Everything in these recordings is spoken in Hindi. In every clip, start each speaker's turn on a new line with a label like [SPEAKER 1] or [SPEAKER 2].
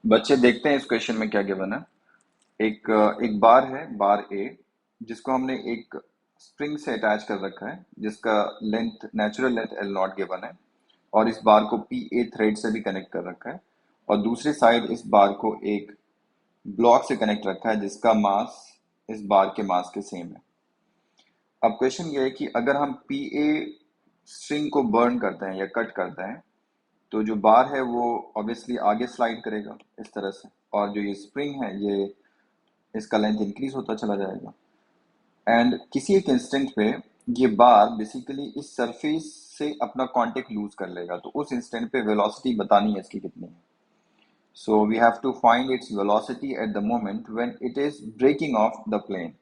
[SPEAKER 1] बच्चे देखते हैं इस क्वेश्चन में क्या गिवन है। एक बार है, बार ए, जिसको हमने एक स्प्रिंग से अटैच कर रखा है, जिसका length, natural length L not given है, और इस बार को पी ए थ्रेड से भी कनेक्ट कर रखा है, और दूसरी साइड इस बार को एक ब्लॉक से कनेक्ट रखा है जिसका मास इस बार के मास के सेम है। अब क्वेश्चन ये है कि अगर हम पी ए स्ट्रिंग को बर्न करते हैं या कट करते हैं, तो जो बार है वो ऑब्वियसली आगे स्लाइड करेगा इस तरह से, और जो ये स्प्रिंग है ये इसका लेंथ इंक्रीज होता चला जाएगा। एंड किसी एक इंस्टेंट पे ये बार बेसिकली इस सरफेस से अपना कांटेक्ट लूज कर लेगा, तो उस इंस्टेंट पे वेलोसिटी बतानी है इसकी कितनी है। So we have to find its velocity at the moment when it is breaking off the plane.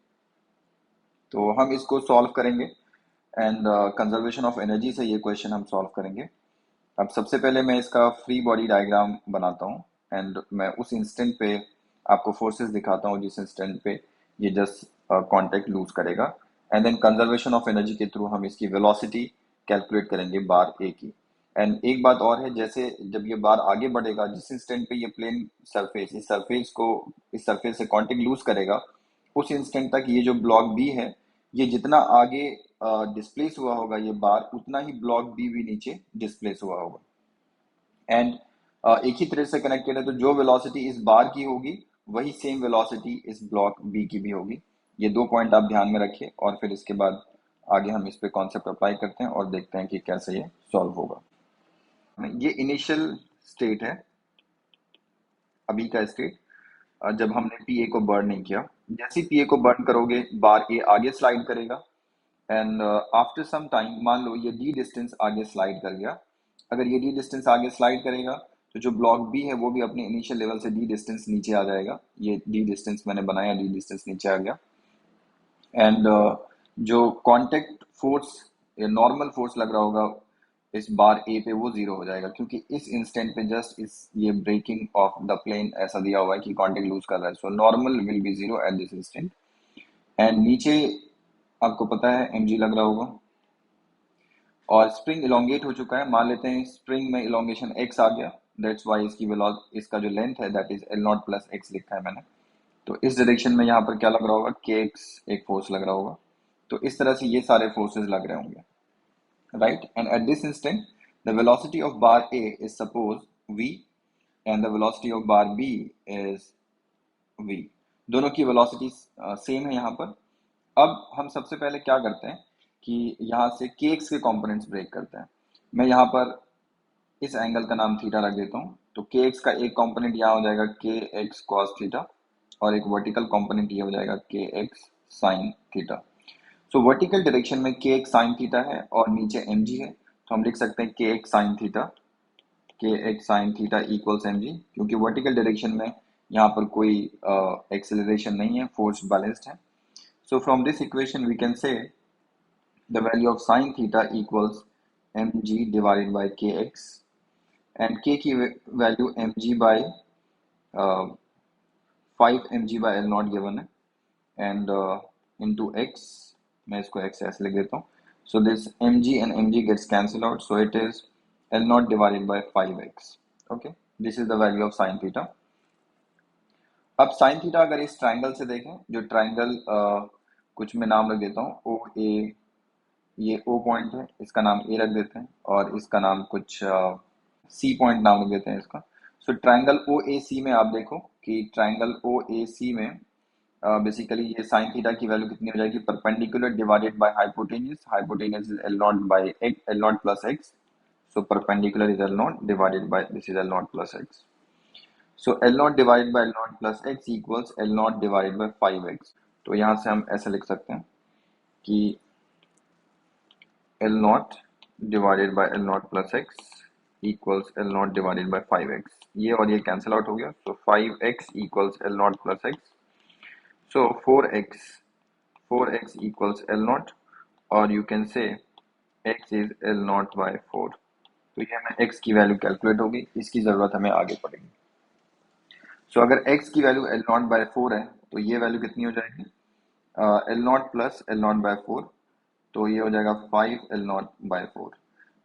[SPEAKER 1] तो हम इसको सॉल्व करेंगे, एंड कंजर्वेशन ऑफ एनर्जी से ये क्वेश्चन हम सॉल्व करेंगे। अब सबसे पहले मैं इसका फ्री बॉडी डायग्राम बनाता हूँ, एंड मैं उस इंस्टेंट पे आपको फोर्सेस दिखाता हूँ जिस इंस्टेंट पे ये जस्ट कांटेक्ट लूज करेगा, and then conservation of energy के थ्रू हम इसकी वेलोसिटी कैलकुलेट करेंगे बार ए की। एंड एक बात और है, जैसे जब ये बार आगे बढ़ेगा, जिस इंस्टेंट पे ये प्लेन सरफेस इस सरफेस से कांटेक्ट लूज करेगा, उस इंस्टेंट तक ये जो ब्लॉक बी है, ये जितना आगे डिस्प्लेस हुआ होगा ये बार, उतना ही ब्लॉक बी भी नीचे डिस्प्लेस हुआ होगा। एंड एक ही थ्रेड से कनेक्टेड है, तो जो वेलोसिटी इस बार की होगी वही सेम वेलोसिटी इस ब्लॉक बी की भी होगी। ये दो पॉइंट आप ध्यान में रखिए, और फिर इसके बाद आगे हम इस पे कॉन्सेप्ट अप्लाई करते हैं और देखते हैं कि कैसे ये सॉल्व होगा। ये इनिशियल स्टेट है, अभी का स्टेट, जब हमने पी ए को बर्न नहीं किया। जैसे ही पी ए को बर्न करोगे, बार ए आगे स्लाइड करेगा, एंड आफ्टर सम टाइम मान लो ये डी डिस्टेंस आगे स्लाइड कर गया। अगर ये डी डिस्टेंस आगे स्लाइड करेगा, तो जो ब्लॉक बी है वो भी अपने इनिशियल लेवल से डी डिस्टेंस नीचे आ जाएगा। ये डी डिस्टेंस मैंने बनाया, डी डिस्टेंस नीचे आ गया। एंड जो कांटेक्ट फोर्स या नॉर्मल फोर्स लग रहा होगा इस बार ए पे, वो जीरो हो जाएगा, क्योंकि इस इंस्टेंट पे जस्ट इस ये ब्रेकिंग ऑफ द प्लेन ऐसा दिया हुआ है कि कांटेक्ट लूज कर रहा है, so normal will be zero eight this instant. And नीचे आपको पता है mg लग रहा होगा, और स्प्रिंग इलोंगेट हो चुका है। मान लेते हैं स्प्रिंग में इलोंगेशन x आ गया, दैट्स वाई इसका जो लेंथ है that is L not plus x लिखा है मैंने। तो इस डायरेक्शन में यहाँ पर क्या लग रहा होगा, के एक्स एक फोर्स लग रहा होगा। तो इस तरह से ये सारे फोर्सेस लग रहे होंगे, right. And at this instant the velocity of bar a is suppose v, and the velocity of bar b is v। दोनों की वेलोसिटी सेम है यहाँ पर। अब हम सबसे पहले क्या करते हैं कि यहाँ से के एक्स के कंपोनेंट्स ब्रेक करते हैं। मैं यहाँ पर इस एंगल का नाम थीटा रख देता हूँ, तो के एक्स का एक कंपोनेंट यहाँ हो जाएगा के एक्स कॉस थीटा, और एक वर्टिकल कंपोनेंट ये हो जाएगा के एक्स साइन थीटा। सो वर्टिकल डायरेक्शन में के एक्स साइन थीटा है और नीचे एम जी है, तो हम लिख सकते हैं k x sine theta, k x sine theta equals m g, क्योंकि वर्टिकल डायरेक्शन में यहाँ पर कोई एक्सेलरेशन नहीं है, फोर्स बैलेंस्ड है। So from this equation we can say the value of sine theta equals mg divided by kx, and k की value mg by 5 mg by l not given है, एंड into x, मैं इसको x ऐसे लिख देता हूँ। So this mg and mg gets cancelled out, so it is l not divided by 5x. Okay, this is the value of sine theta. अब साइन थीटा अगर इस ट्राइंगल से देखें, जो ट्राइंगल कुछ मैं नाम रख देता हूँ ओ ए, ये ओ पॉइंट है, इसका नाम ए रख देते हैं, और इसका नाम कुछ सी पॉइंट नाम रख देते हैं इसका। सो ट्राइंगल ओ ए सी में आप देखो कि ट्राइंगल ओ ए सी में बेसिकली ये साइन थीटा की वैल्यू कितनी हो जाएगी, perpendicular divided by hypotenuse, hypotenuse is L not by L not plus x, so perpendicular is L not divided by this is L not plus x. So L not divided by L not plus x equals L not divided by 5x। तो यहाँ से हम ऐसे लिख सकते हैं कि L naught divided by L naught plus x equals L naught divided by 5x. ये और ये कैंसिल आउट हो गया, so 5x equals L naught plus x. So 4x equals L naught, और you can say x is L naught by 4. तो ये हमें x की वैल्यू कैलकुलेट होगी, इसकी जरूरत हमें आगे पड़ेगी। सो अगर x की वैल्यू L naught by 4 है, तो ये वैल्यू कितनी हो जाएगी, L naught plus L naught by 4, तो ये हो जाएगा 5 L naught by 4।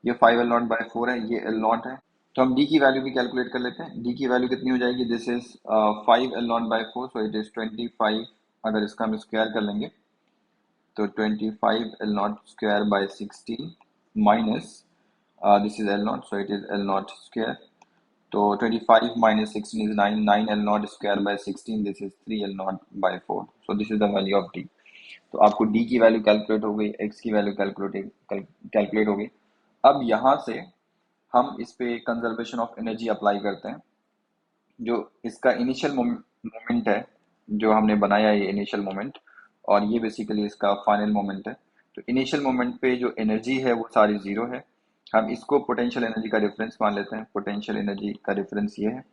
[SPEAKER 1] ये 5 L naught by 4 है, ये L naught है, तो हम डी की वैल्यू भी कैलकुलेट कर लेते हैं। डी की वैल्यू कितनी हो जाएगी, this is 5 L0/4, so it is 25। अगर इसका हम स्क्वायर कर लेंगे तो 25 L0 square/16 minus this is L0, so it is L0 square। तो 25 minus 16 is 9, 9 L0 square by 16, this is 3 L0/4, so this is the value of D। तो आपको D की वैल्यू कैलकुलेट हो गई, X की वैल्यू कैलकुलेट हो गई। अब यहाँ से हम इस पे कंजर्वेशन ऑफ एनर्जी अप्लाई करते हैं। जो इसका इनिशियल मोमेंट है, जो हमने बनाया है ये इनिशियल मोमेंट, और ये बेसिकली इसका फाइनल मोमेंट है। तो इनिशियल मोमेंट पे जो एनर्जी है वो सारी जीरो है। हम इसको पोटेंशियल एनर्जी का डिफरेंस मान लेते हैं। पोटेंशियल एनर्जी का डिफरेंस ये है।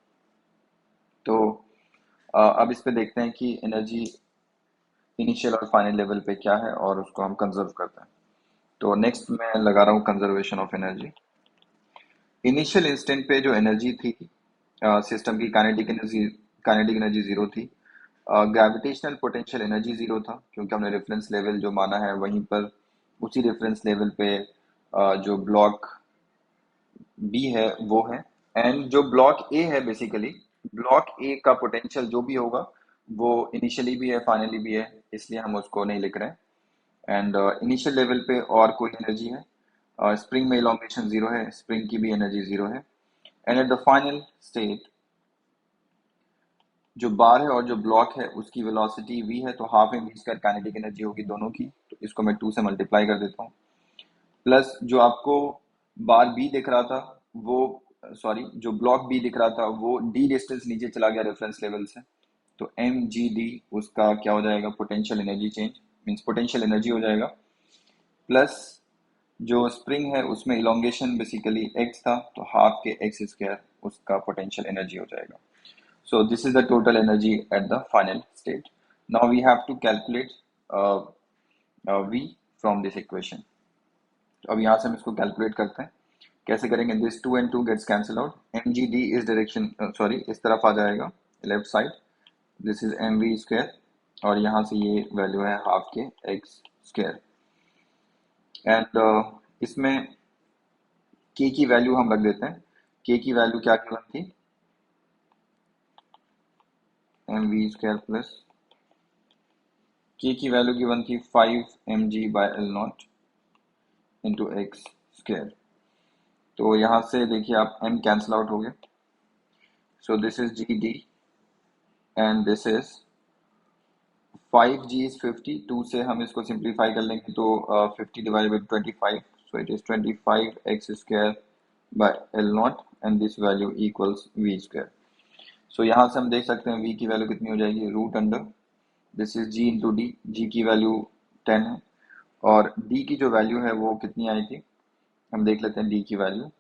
[SPEAKER 1] तो अब इस पे देखते हैं कि एनर्जी इनिशियल और फाइनल लेवल पे क्या है और उसको हम कंजर्व करते हैं। तो नेक्स्ट मैं लगा रहा हूँ conservation of energy. Initial instant पे जो एनर्जी थी सिस्टम की, काइनेटिक एनर्जी जीरो थी। ग्रेविटेशनल पोटेंशियल एनर्जी जीरो था, क्योंकि हमने रेफरेंस लेवल जो माना है वहीं पर उसी रेफरेंस लेवल पे जो ब्लॉक बी है वो है। एंड जो ब्लॉक ए है, बेसिकली ब्लॉक ए का पोटेंशियल जो भी होगा वो इनिशियली भी है फाइनली भी है, इसलिए हम उसको नहीं लिख रहे हैं। एंड इनिशियल लेवल पे और कोई एनर्जी है, स्प्रिंग में इलोंगेशन जीरो है, स्प्रिंग की भी एनर्जी जीरो है। And at the final state जो बार है और जो ब्लॉक है उसकी वेलोसिटी v है, तो half m v square kinetic energy होगी दोनों की, तो इसको मैं 2 से मल्टीप्लाई कर देता हूँ। प्लस जो आपको बार बी दिख रहा था वो, सॉरी, जो ब्लॉक बी दिख रहा था वो डी डिस्टेंस नीचे चला गया रेफरेंस लेवल से, तो एम जी डी उसका क्या हो जाएगा, potential energy change, means potential energy हो जाएगा। प्लस जो स्प्रिंग है उसमें इलोंगेशन बेसिकली एक्स था, तो हाफ के एक्स स्क्वायर उसका पोटेंशियल एनर्जी हो जाएगा। So this is the total energy at the final state. Now we have to calculate V from this equation. तो अब यहाँ से हम इसको कैलकुलेट करते हैं। कैसे करेंगे, this 2 and 2 gets cancelled out, mgd इस डायरेक्शन, सॉरी इस तरफ आ जाएगा left side, this is m v square, और यहाँ से ये वैल्यू है हाफ के एक्स स्क्वायर। एंड इसमें k की वैल्यू हम रख देते हैं। k की वैल्यू क्या गिवन थी, m v square plus k की वैल्यू गिवन थी 5 mg/L0 इंटू एक्स स्क्वायर। तो यहाँ से देखिए आप m कैंसिल आउट हो गए, so this is G D and this is 5g is 50, 2 से हम इसको सिंप्लीफाई कर लेंगे तो 50 divided by 25, so it is 25x square by L0 and this value equals v square. So यहाँ से हम देख सकते हैं v की वैल्यू कितनी हो जाएगी, root under this is g into D, G की वैल्यू 10 है, और d की जो वैल्यू है वो कितनी आई थी, हम देख लेते हैं d की वैल्यू।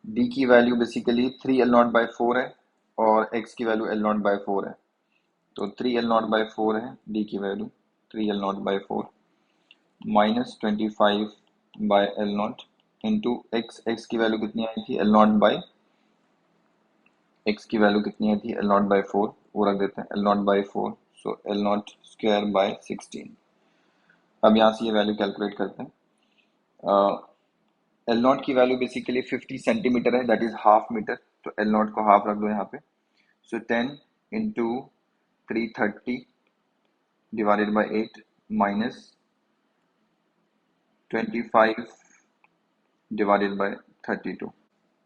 [SPEAKER 1] d की वैल्यू बेसिकली 3L0/4 है और x की वैल्यू L0/4 है, तो 3L0/4 है d की value, 3L0/4 minus 25/L0 into x की वैल्यू कितनी आई थी, x की वैल्यू कितनी आई थी L0/4, वो रख देते हैं L0/4, so L0 square by 16। अब यहाँ से ये वैल्यू कैलकुलेट करते हैं। L0 की वैल्यू बेसिकली 50 सेंटीमीटर है, दैट इज हाफ मीटर, तो L0 को हाफ रख दो यहाँ पे, सो 10 into 330 divided by 8 minus 25 divided by 32.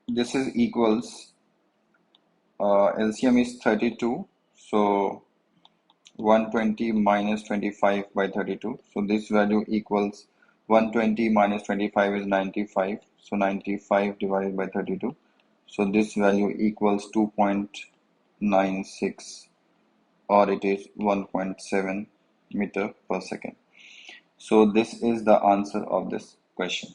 [SPEAKER 1] This is equals LCM is 32, so 120 minus 25 by 32, so this value equals 120 minus 25 is 95, so 95 divided by 32, so this value equals 2.96, or it is 1.7 meter per second. So this is the answer of this question.